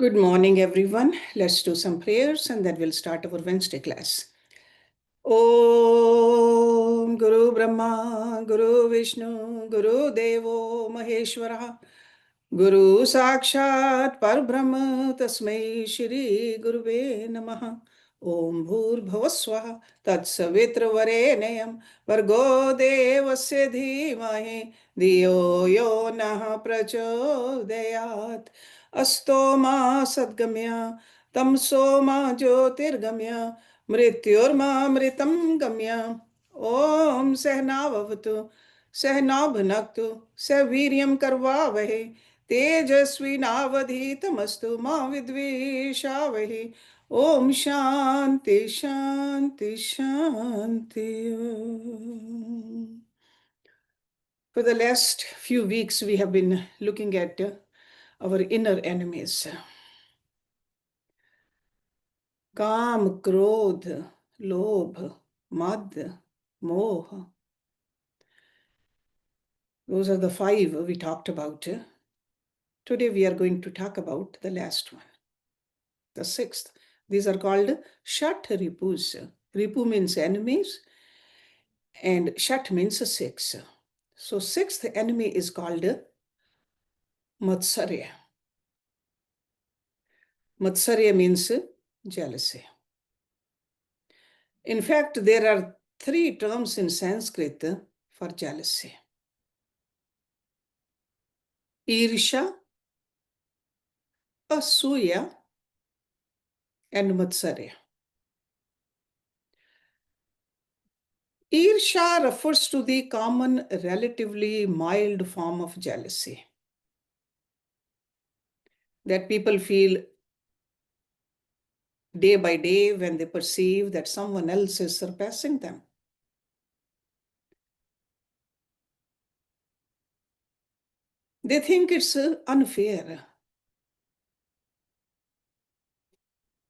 Good morning, everyone. Let's do some prayers and then we'll start our Wednesday class. Om Guru Brahma, Guru Vishnu, Guru Devo Maheshwara, Guru Sakshat Parbrahma, Tasmai Shri Guruve Namaha. Om Bhur Tat Savitra Varenayam, Vargo Devasya Dhimahi, Diyo Yo Nah Prachodayat. Asto Ma Sadgamya, Tamso Ma Jyotirgamya, Mrityurma Mritam Gamya. Om Sahnavavatu, Sahnabhunaktu, Saviryam Karvavahe, Tejasvinavadhitamastu Ma Vidvishavahe. Om Shanti Shanti Shanti. For the last few weeks, we have been looking at our inner enemies. Kam, Krodha, Lobha, Mada, Moha. Those are the 5 we talked about. Today we are going to talk about the last one, the 6th. These are called shatripus. Ripu means enemies and shat means 6. So 6th enemy is called Matsarya. Matsarya means jealousy. In fact, there are 3 terms in Sanskrit for jealousy. Irsha, Asuya, and Matsarya. Irsha refers to the common, relatively mild form of jealousy that people feel day by day when they perceive that someone else is surpassing them. They think it's unfair.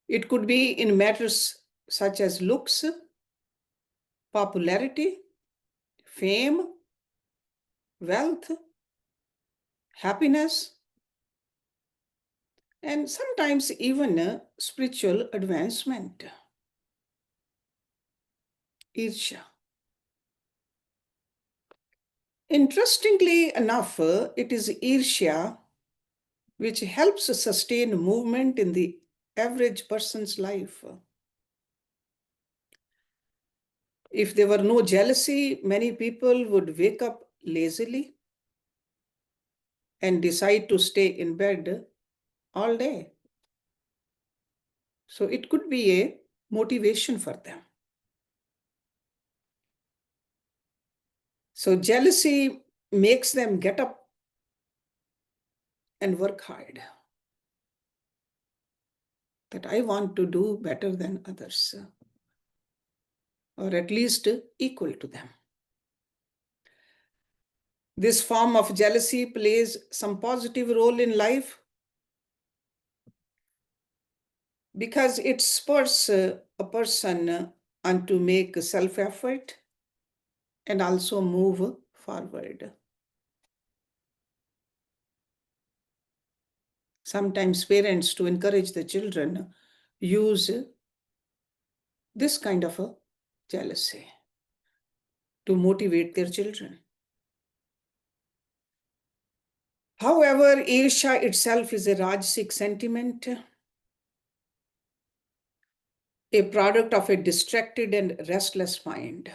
It could be in matters such as looks, popularity, fame, wealth, happiness, and sometimes even spiritual advancement. Irsha. Interestingly enough, it is Irsha which helps sustain movement in the average person's life. If there were no jealousy, many people would wake up lazily and decide to stay in bed all day. So it could be a motivation for them. So jealousy makes them get up and work hard. That I want to do better than others, or at least equal to them. This form of jealousy plays some positive role in life because it spurs a person on to make self-effort and also move forward. Sometimes parents, to encourage the children, use this kind of a jealousy to motivate their children. However, Irsha itself is a Rajasic sentiment, a product of a distracted and restless mind.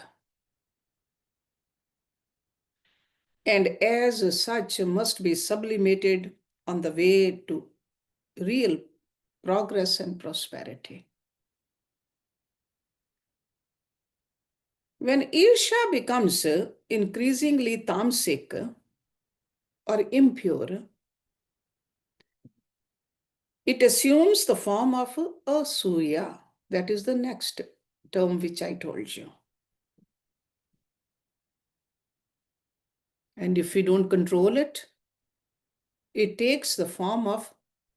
And as such must be sublimated on the way to real progress and prosperity. When Irsha becomes increasingly tamasic or impure, it assumes the form of asuya. That is the next term which I told you. And if we don't control it, it takes the form of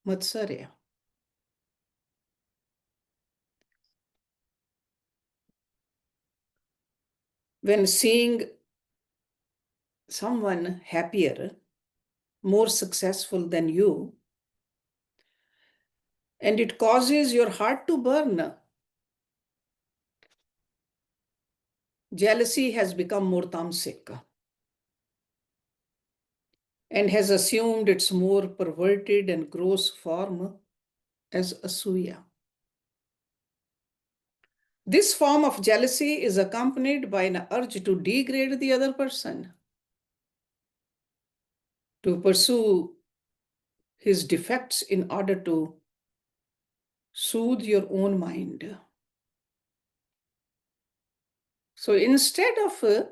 Matsarya. When seeing someone happier, more successful than you, and it causes your heart to burn. Jealousy has become more tamasic and has assumed its more perverted and gross form as asuya. This form of jealousy is accompanied by an urge to degrade the other person, to pursue his defects in order to soothe your own mind. So instead of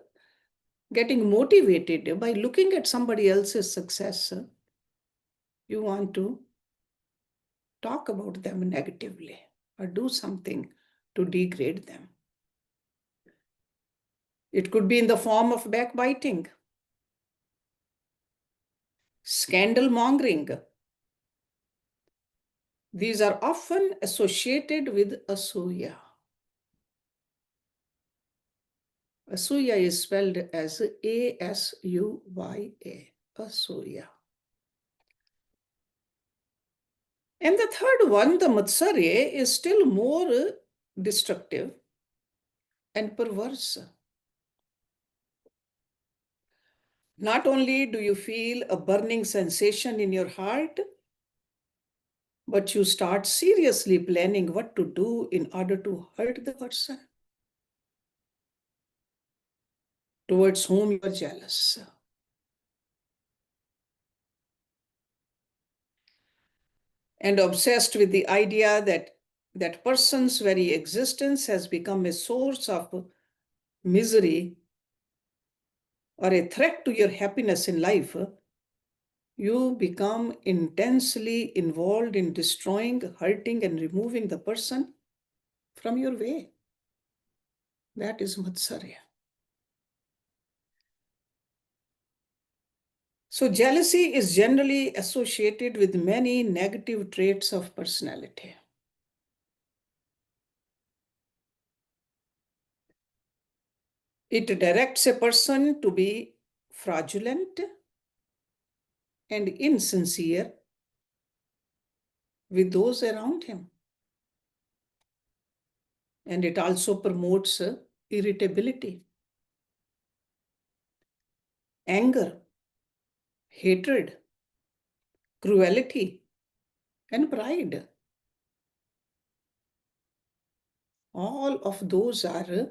getting motivated by looking at somebody else's success, you want to talk about them negatively or do something to degrade them. It could be in the form of backbiting, scandal mongering. These are often associated with asuya. Asuya is spelled as A-S-U-Y-A, asuya. And the third one, the Matsarya, is still more destructive and perverse. Not only do you feel a burning sensation in your heart, but you start seriously planning what to do in order to hurt the person towards whom you are jealous. And obsessed with the idea that that person's very existence has become a source of misery or a threat to your happiness in life, you become intensely involved in destroying, hurting, and removing the person from your way. That is Matsarya. So jealousy is generally associated with many negative traits of personality. It directs a person to be fraudulent and insincere with those around him. And it also promotes irritability, anger, hatred, cruelty, and pride. All of those are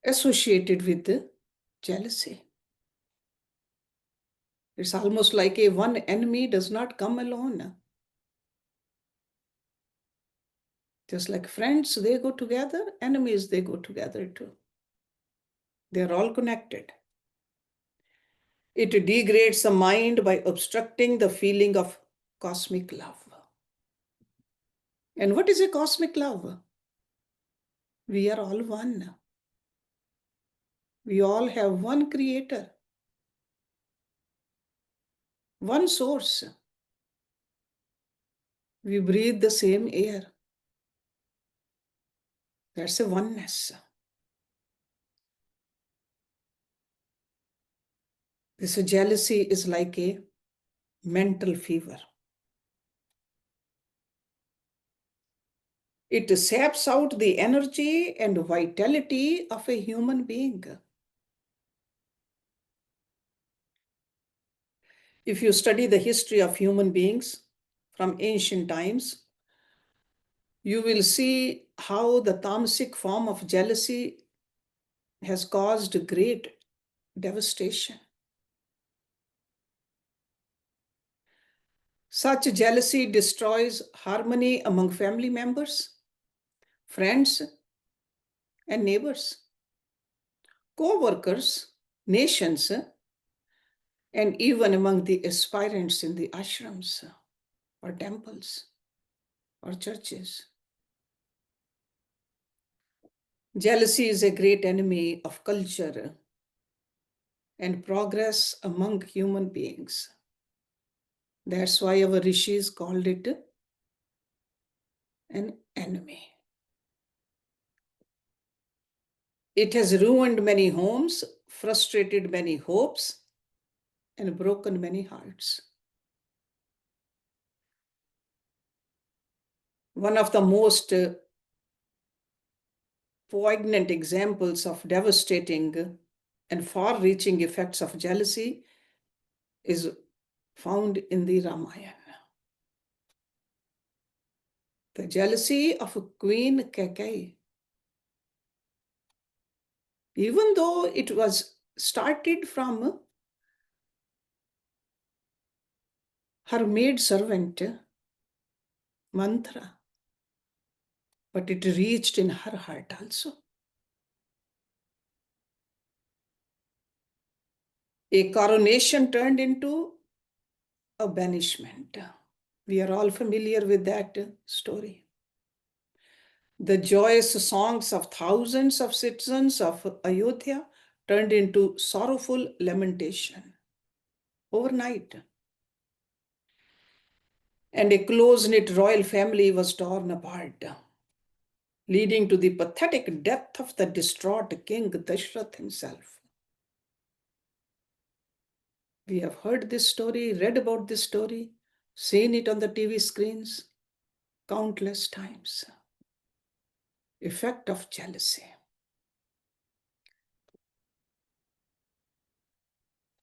associated with jealousy. It's almost like a one enemy does not come alone. Just like friends, they go together, enemies, they go together too. They're all connected. It degrades the mind by obstructing the feeling of cosmic love. And what is a cosmic love? We are all one. We all have one creator, one source. We breathe the same air. That's a oneness. This jealousy is like a mental fever. It saps out the energy and vitality of a human being. If you study the history of human beings from ancient times, you will see how the tamasic form of jealousy has caused great devastation. Such jealousy destroys harmony among family members, friends, and neighbors, co-workers, nations, and even among the aspirants in the ashrams or temples or churches. Jealousy is a great enemy of culture and progress among human beings. That's why our rishis called it an enemy. It has ruined many homes, frustrated many hopes, and broken many hearts. One of the most poignant examples of devastating and far-reaching effects of jealousy is found in the Ramayana. The jealousy of Queen Kaikeyi. Even though it was started from her maid servant, Mantra, but it reached in her heart also. A coronation turned into a banishment. We are all familiar with that story. The joyous songs of thousands of citizens of Ayodhya turned into sorrowful lamentation overnight. And a close-knit royal family was torn apart, leading to the pathetic death of the distraught king Dashrath himself. We have heard this story, read about this story, seen it on the TV screens countless times. Effect of jealousy.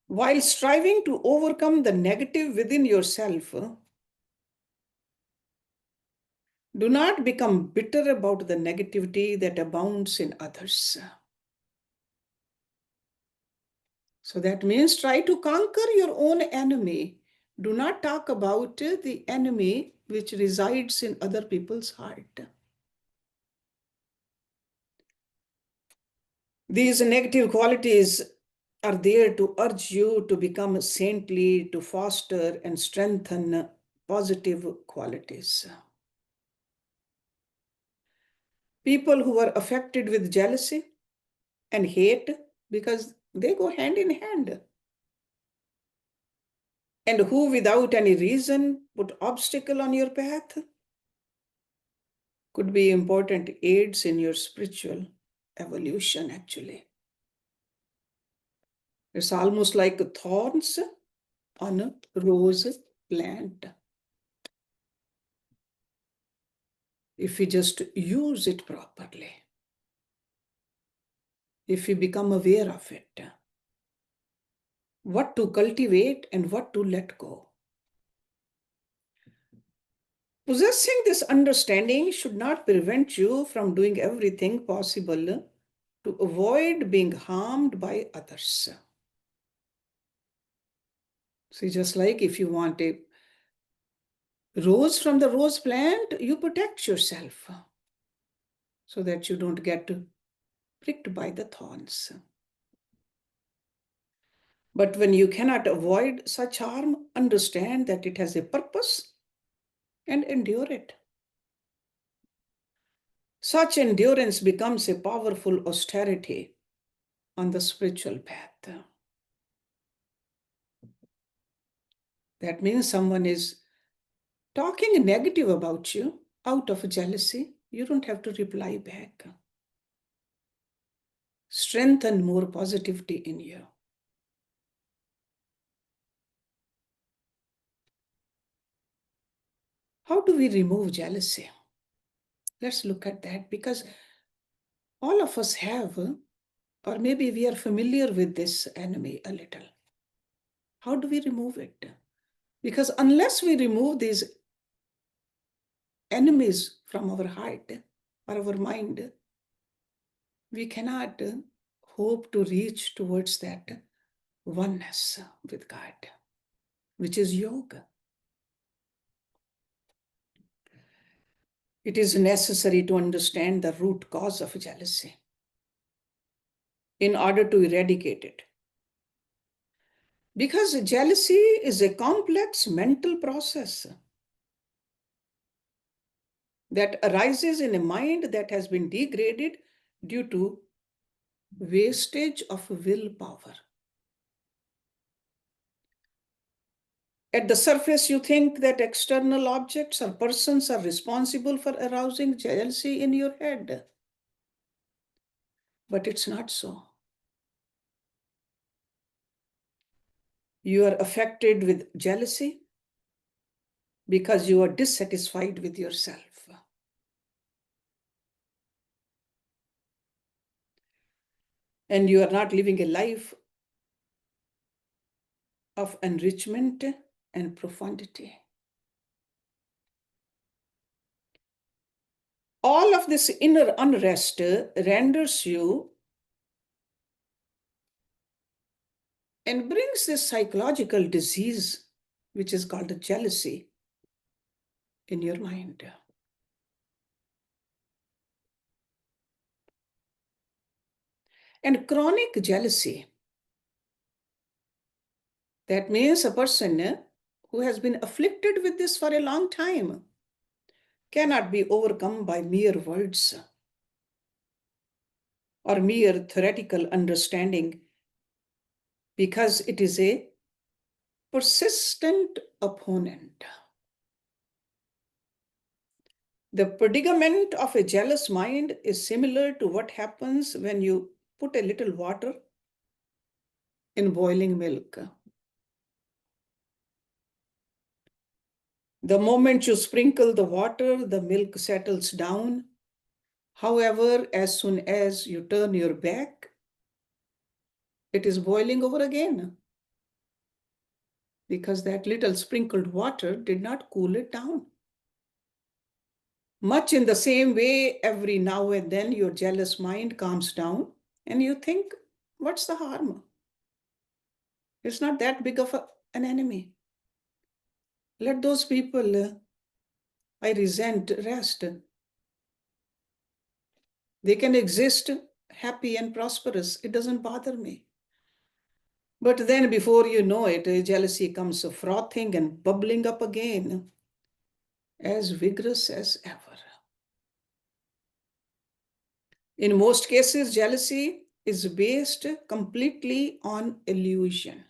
While striving to overcome the negative within yourself, do not become bitter about the negativity that abounds in others. So that means try to conquer your own enemy. Do not talk about the enemy which resides in other people's heart. These negative qualities are there to urge you to become saintly, to foster and strengthen positive qualities. People who are affected with jealousy and hate, because they go hand in hand, and who without any reason put obstacle on your path, could be important aids in your spiritual evolution, actually. It's almost like thorns on a rose plant. If we just use it properly, if we become aware of it, what to cultivate and what to let go. Possessing this understanding should not prevent you from doing everything possible to avoid being harmed by others. See, just like if you want a rose from the rose plant, you protect yourself so that you don't get pricked by the thorns. But when you cannot avoid such harm, understand that it has a purpose and endure it. Such endurance becomes a powerful austerity on the spiritual path. That means someone is talking negative about you out of jealousy. You don't have to reply back. Strengthen more positivity in you. How do we remove jealousy? Let's look at that, because all of us have, or maybe we are familiar with this enemy a little. How do we remove it? Because unless we remove these enemies from our heart or our mind, we cannot hope to reach towards that oneness with God, which is yoga. It is necessary to understand the root cause of jealousy in order to eradicate it. Because jealousy is a complex mental process that arises in a mind that has been degraded due to wastage of willpower. At the surface, you think that external objects or persons are responsible for arousing jealousy in your head. But it's not so. You are affected with jealousy because you are dissatisfied with yourself. and you are not living a life of enrichment and profundity. All of this inner unrest renders you and brings this psychological disease, which is called jealousy, in your mind. And chronic jealousy, that means a person who has been afflicted with this for a long time, cannot be overcome by mere words or mere theoretical understanding, because it is a persistent opponent. The predicament of a jealous mind is similar to what happens when you put a little water in boiling milk. The moment you sprinkle the water, the milk settles down. However, as soon as you turn your back, it is boiling over again, because that little sprinkled water did not cool it down. Much in the same way, every now and then your jealous mind calms down and you think, what's the harm? It's not that big of an enemy. Let those people I resent rest. They can exist happy and prosperous. It doesn't bother me. But then before you know it, jealousy comes frothing and bubbling up again, as vigorous as ever. In most cases, jealousy is based completely on illusion.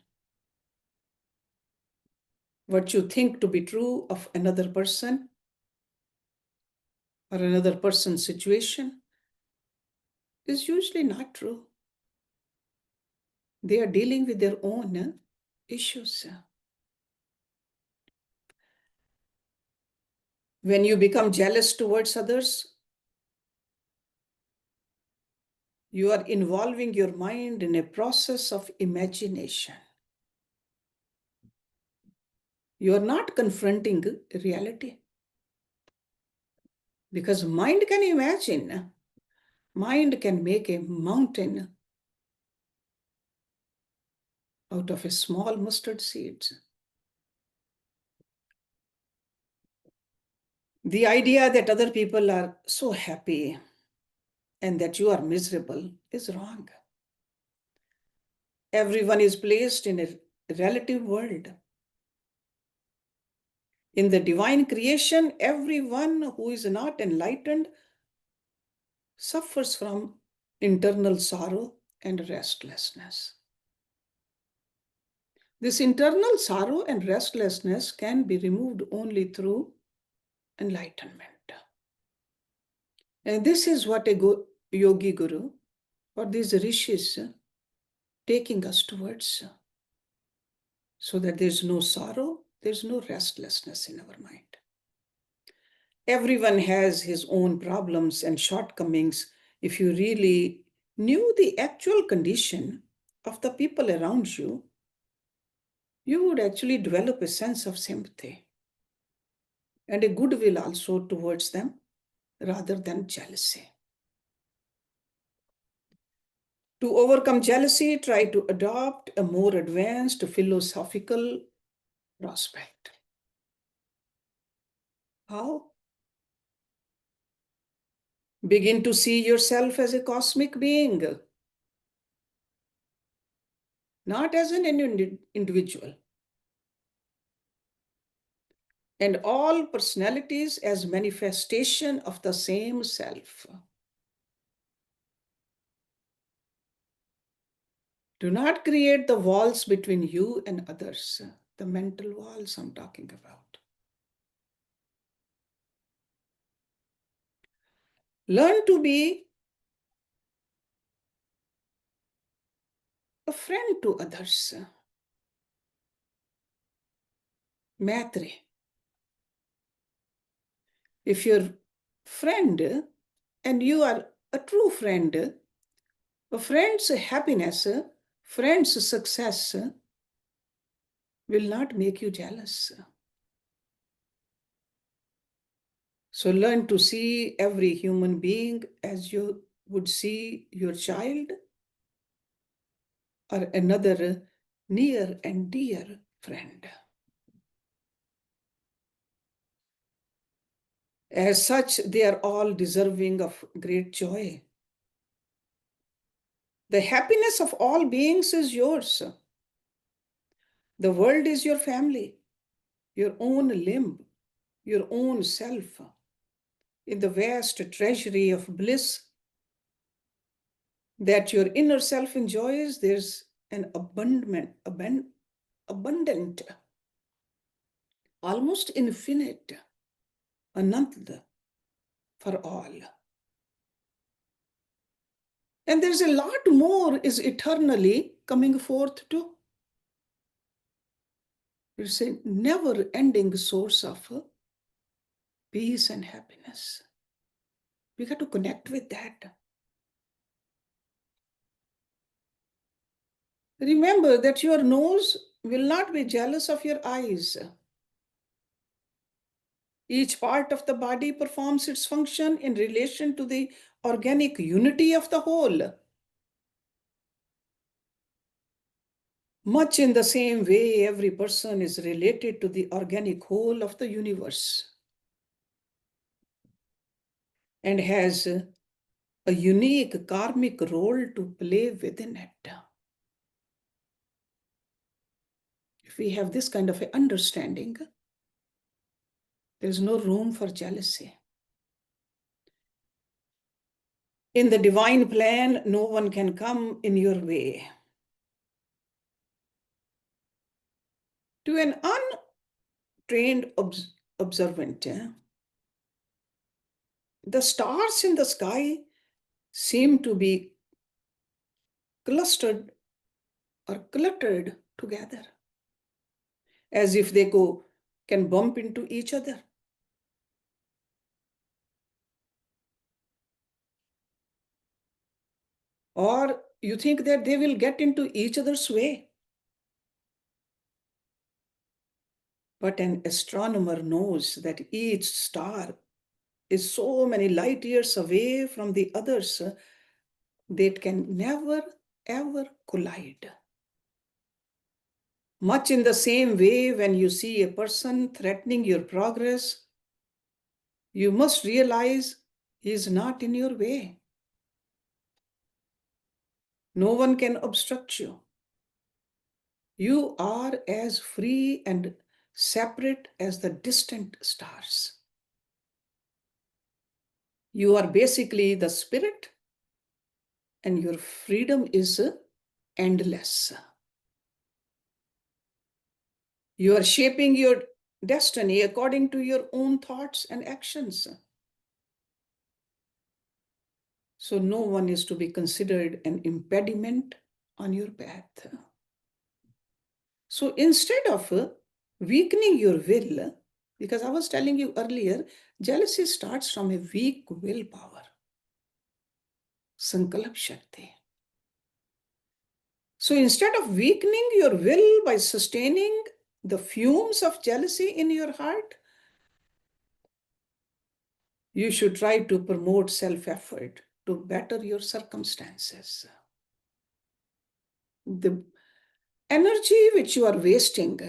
What you think to be true of another person or another person's situation is usually not true. They are dealing with their own issues. When you become jealous towards others, you are involving your mind in a process of imagination. You are not confronting reality, because mind can imagine. Mind can make a mountain out of a small mustard seed. The idea that other people are so happy and that you are miserable is wrong. Everyone is placed in a relative world. In the divine creation, everyone who is not enlightened suffers from internal sorrow and restlessness. This internal sorrow and restlessness can be removed only through enlightenment. And this is what a yogi guru or these rishis taking us towards, so that there's no sorrow, there's no restlessness in our mind. Everyone has his own problems and shortcomings. If you really knew the actual condition of the people around you, you would actually develop a sense of sympathy and a goodwill also towards them, rather than jealousy. To overcome jealousy, try to adopt a more advanced philosophical prospect. How? Begin to see yourself as a cosmic being, not as an individual. And all personalities as manifestation of the same self. Do not create the walls between you and others, the mental walls I'm talking about. Learn to be a friend to others. Maitri. If you're friend and you are a true friend, A friend's happiness, friend's success will not make you jealous. So learn to see every human being as you would see your child or another near and dear friend. As such, they are all deserving of great joy. The happiness of all beings is yours. The world is your family, your own limb, your own self. In the vast treasury of bliss that your inner self enjoys, there's an abundant, almost infinite, anant for all. And there's a lot more is eternally coming forth too. It's a never-ending source of peace and happiness. We got to connect with that. Remember that your nose will not be jealous of your eyes. Each part of the body performs its function in relation to the organic unity of the whole. Much in the same way, every person is related to the organic whole of the universe and has a unique karmic role to play within it. If we have this kind of an understanding, there's no room for jealousy. In the divine plan, no one can come in your way. To an untrained observant, the stars in the sky seem to be clustered or cluttered together, as if they can bump into each other. Or you think that they will get into each other's way. But an astronomer knows that each star is so many light years away from the others that can never, ever collide. Much in the same way, when you see a person threatening your progress, you must realize he is not in your way. No one can obstruct you. You are as free and separate as the distant stars. You are basically the spirit, and your freedom is endless. You are shaping your destiny according to your own thoughts and actions. So no one is to be considered an impediment on your path. So instead of weakening your will, because I was telling you earlier, jealousy starts from a weak willpower. Sankalp Shakti. So instead of weakening your will by sustaining the fumes of jealousy in your heart, you should try to promote self-effort to better your circumstances. The energy which you are wasting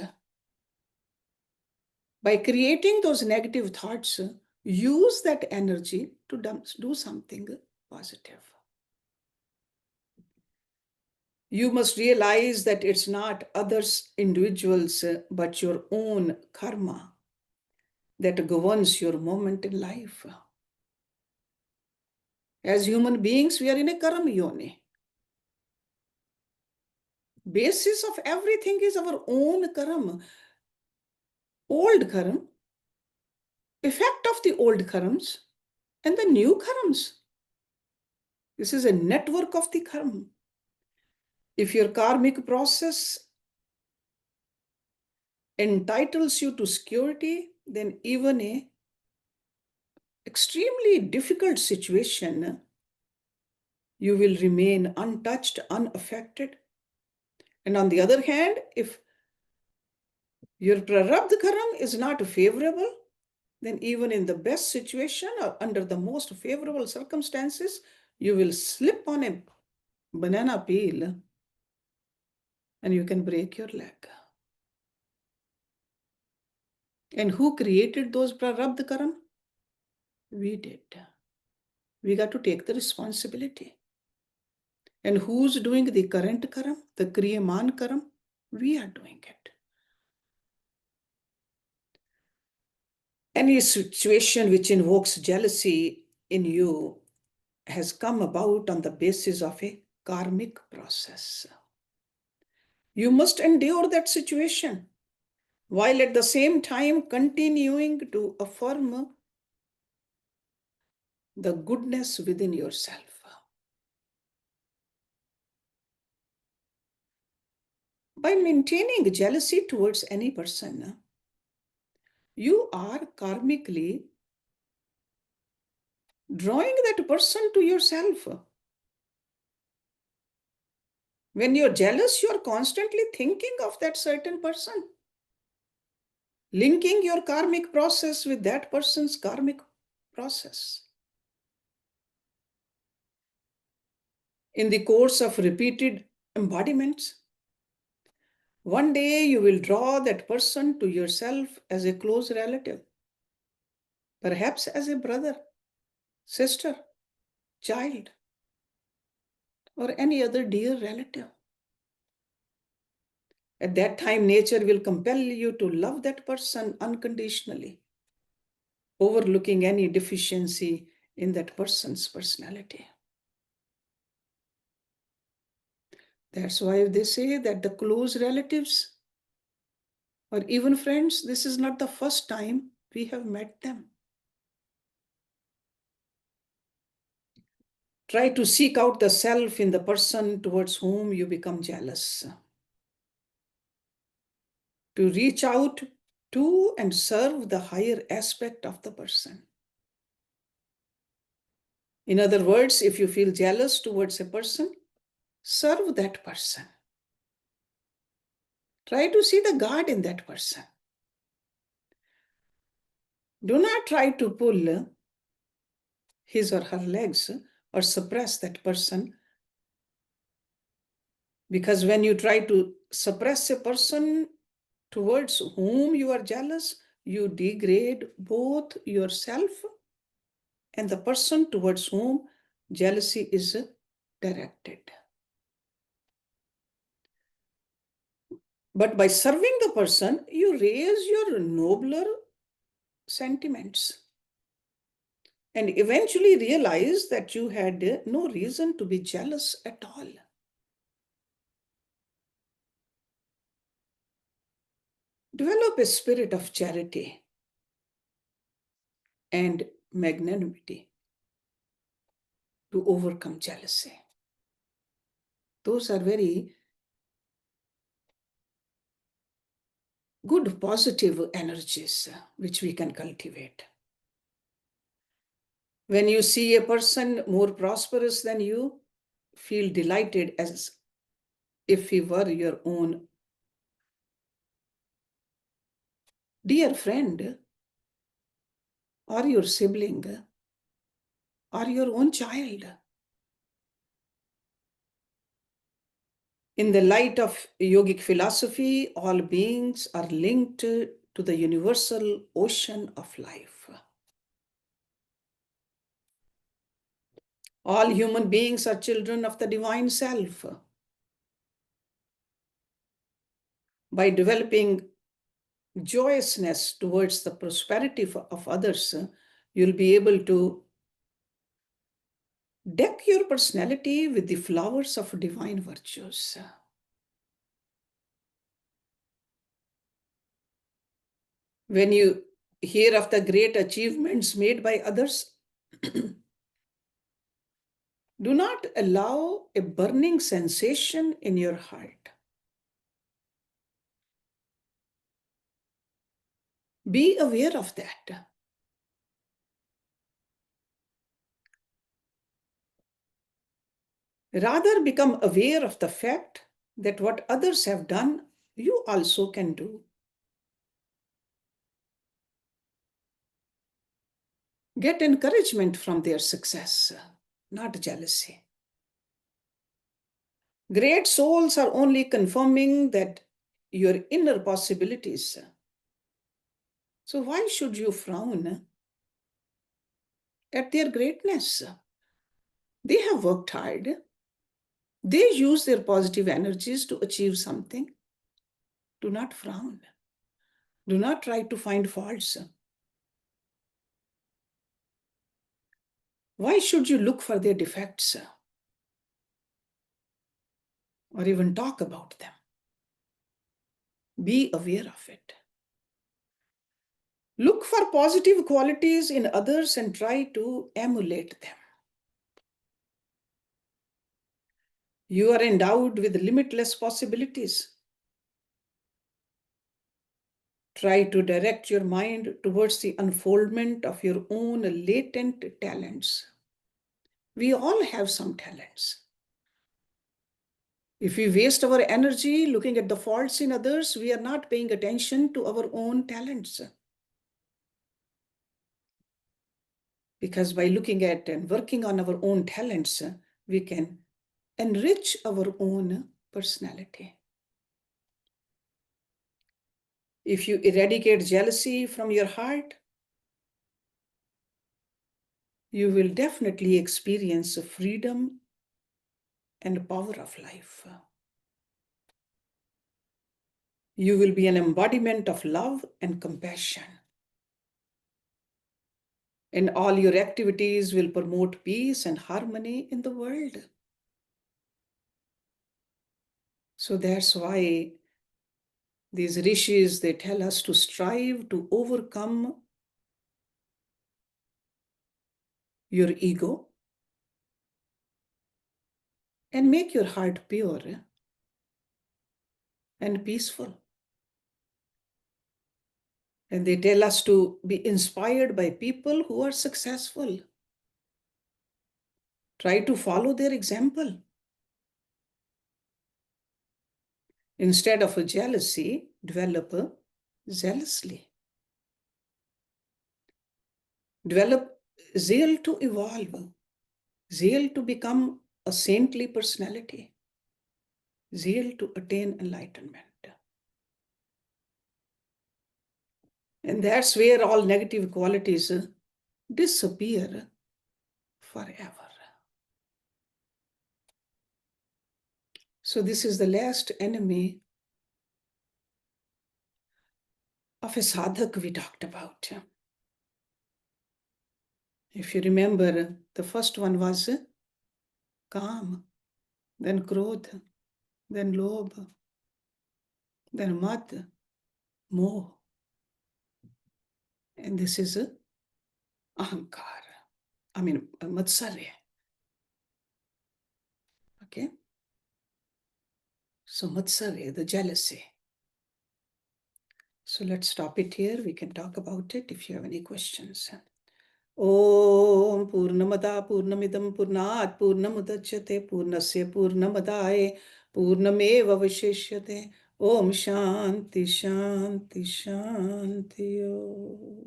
by creating those negative thoughts, use that energy to do something positive. You must realize that it's not others, individuals, but your own karma that governs your moment in life. As human beings, we are in a karma yoni. Basis of everything is our own karma. Old karma, effect of the old karmas, and the new karmas. This is a network of the karma. If your karmic process entitles you to security, then even a extremely difficult situation you will remain untouched, unaffected. And on the other hand, if your prarabdha karam is not favorable, then even in the best situation or under the most favorable circumstances, you will slip on a banana peel and you can break your leg. And who created those prarabdha karam? We did. We got to take the responsibility. And who's doing the current karam, the kriyaman karam? We are doing it. Any situation which invokes jealousy in you has come about on the basis of a karmic process. You must endure that situation while at the same time continuing to affirm the goodness within yourself. By maintaining jealousy towards any person, you are karmically drawing that person to yourself. When you're jealous, you're constantly thinking of that certain person, linking your karmic process with that person's karmic process. In the course of repeated embodiments, one day you will draw that person to yourself as a close relative, perhaps as a brother, sister, child, or any other dear relative. At that time, nature will compel you to love that person unconditionally, overlooking any deficiency in that person's personality. That's why they say that the close relatives or even friends, this is not the first time we have met them. Try to seek out the self in the person towards whom you become jealous. To reach out to and serve the higher aspect of the person. In other words, if you feel jealous towards a person, serve that person. Try to see the God in that person. Do not try to pull his or her legs or suppress that person, because when you try to suppress a person towards whom you are jealous, you degrade both yourself and the person towards whom jealousy is directed. But by serving the person, you raise your nobler sentiments and eventually realize that you had no reason to be jealous at all. Develop a spirit of charity and magnanimity to overcome jealousy. Those are very good positive energies which we can cultivate. When you see a person more prosperous than you, feel delighted as if he were your own dear friend or your sibling or your own child. In the light of yogic philosophy, all beings are linked to the universal ocean of life. All human beings are children of the divine self. By developing joyousness towards the prosperity of others, you'll be able to deck your personality with the flowers of divine virtues. When you hear of the great achievements made by others, do not allow a burning sensation in your heart. Be aware of that. Rather, become aware of the fact that what others have done, you also can do. Get encouragement from their success, not jealousy. Great souls are only confirming that your inner possibilities. So why should you frown at their greatness? They have worked hard. They use their positive energies to achieve something. Do not frown. Do not try to find faults. Why should you look for their defects or even talk about them? Be aware of it. Look for positive qualities in others and try to emulate them. You are endowed with limitless possibilities. Try to direct your mind towards the unfoldment of your own latent talents. We all have some talents. If we waste our energy looking at the faults in others, we are not paying attention to our own talents. Because by looking at and working on our own talents, we can enrich our own personality. If you eradicate jealousy from your heart, you will definitely experience freedom and power of life. You will be an embodiment of love and compassion. And all your activities will promote peace and harmony in the world. So that's why these rishis, they tell us to strive to overcome your ego and make your heart pure and peaceful. And they tell us to be inspired by people who are successful. Try to follow their example. Instead of a jealousy, develop a zealously. Develop zeal to evolve, zeal to become a saintly personality, zeal to attain enlightenment. And that's where all negative qualities disappear forever. So this is the last enemy of a sadhak we talked about. If you remember, the first one was Kam, then Krodha, then Lobha, then Mada, Moha. And this is Ahankar. Matsarya. Okay? So Matsarya, the jealousy. So let's stop it here. We can talk about it if you have any questions. Om Purnamada Purnamidam Purnat Purnamudachyate Purnasya Purnamadaye Purnameva Vashishyate. Om Shanti Shanti Shanti Om.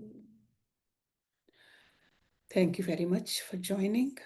Thank you very much for joining.